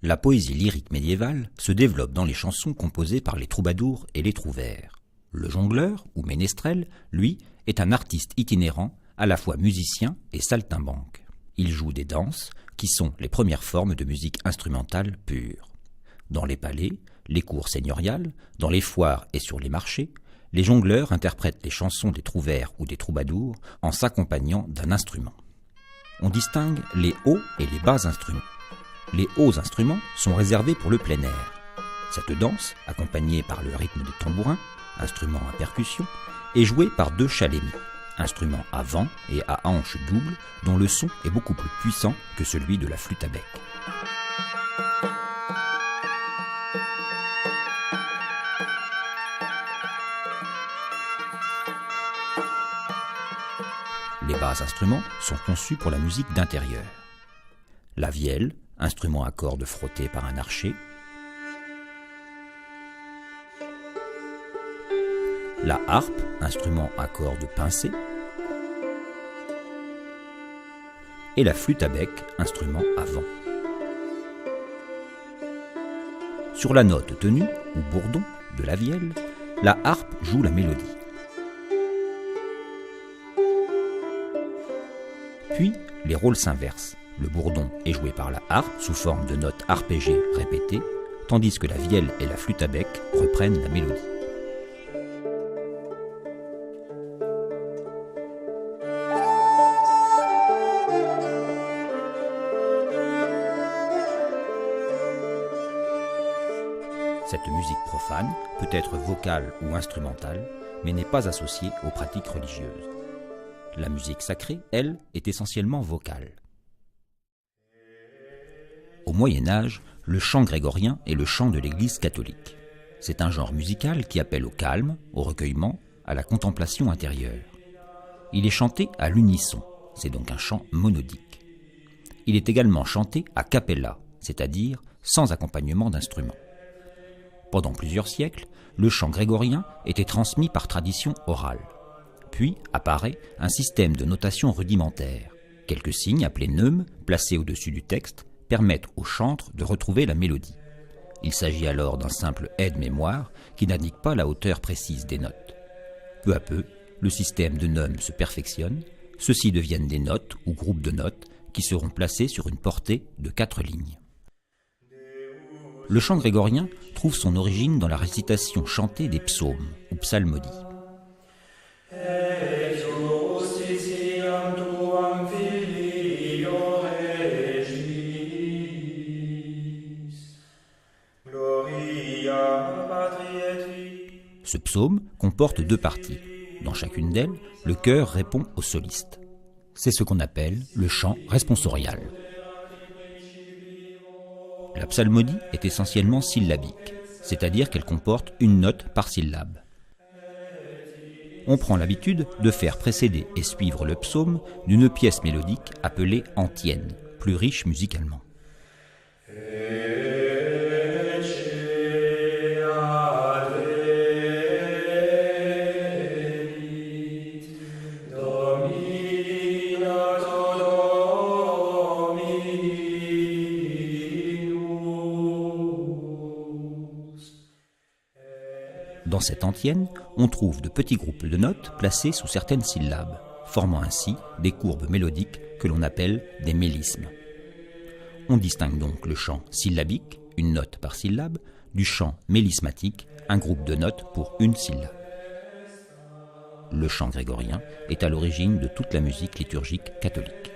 La poésie lyrique médiévale se développe dans les chansons composées par les troubadours et les trouvères. Le jongleur, ou ménestrel, lui, est un artiste itinérant, à la fois musicien et saltimbanque. Il joue des danses, qui sont les premières formes de musique instrumentale pure. Dans les palais, les cours seigneuriales, dans les foires et sur les marchés, les jongleurs interprètent les chansons des trouvères ou des troubadours en s'accompagnant d'un instrument. On distingue les hauts et les bas instruments. Les hauts instruments sont réservés pour le plein air. Cette danse, accompagnée par le rythme des tambourins, instruments à percussion, est jouée par deux chalémis, instruments à vent et à hanches doubles dont le son est beaucoup plus puissant que celui de la flûte à bec. Les bas instruments sont conçus pour la musique d'intérieur. La vielle, instrument à cordes frotté par un archet. La harpe, instrument à cordes pincées. Et la flûte à bec, instrument à vent. Sur la note tenue, ou bourdon, de la vielle, la harpe joue la mélodie. Puis, les rôles s'inversent. Le bourdon est joué par la harpe sous forme de notes arpégées répétées, tandis que la vielle et la flûte à bec reprennent la mélodie. Cette musique profane peut être vocale ou instrumentale, mais n'est pas associée aux pratiques religieuses. La musique sacrée, elle, est essentiellement vocale. Au Moyen-Âge, le chant grégorien est le chant de l'Église catholique. C'est un genre musical qui appelle au calme, au recueillement, à la contemplation intérieure. Il est chanté à l'unisson, c'est donc un chant monodique. Il est également chanté a cappella, c'est-à-dire sans accompagnement d'instruments. Pendant plusieurs siècles, le chant grégorien était transmis par tradition orale. Puis apparaît un système de notation rudimentaire. Quelques signes appelés neumes, placés au-dessus du texte, permettent au chantre de retrouver la mélodie. Il s'agit alors d'un simple aide-mémoire qui n'indique pas la hauteur précise des notes. Peu à peu, le système de neumes se perfectionne, ceux-ci deviennent des notes ou groupes de notes qui seront placés sur une portée de 4 lignes. Le chant grégorien trouve son origine dans la récitation chantée des psaumes ou psalmodies. Ce psaume comporte 2 parties. Dans chacune d'elles, le chœur répond au soliste. C'est ce qu'on appelle le chant responsorial. La psalmodie est essentiellement syllabique, c'est-à-dire qu'elle comporte une note par syllabe. On prend l'habitude de faire précéder et suivre le psaume d'une pièce mélodique appelée antienne, plus riche musicalement. Dans cette antienne, on trouve de petits groupes de notes placés sous certaines syllabes, formant ainsi des courbes mélodiques que l'on appelle des mélismes. On distingue donc le chant syllabique, une note par syllabe, du chant mélismatique, un groupe de notes pour une syllabe. Le chant grégorien est à l'origine de toute la musique liturgique catholique.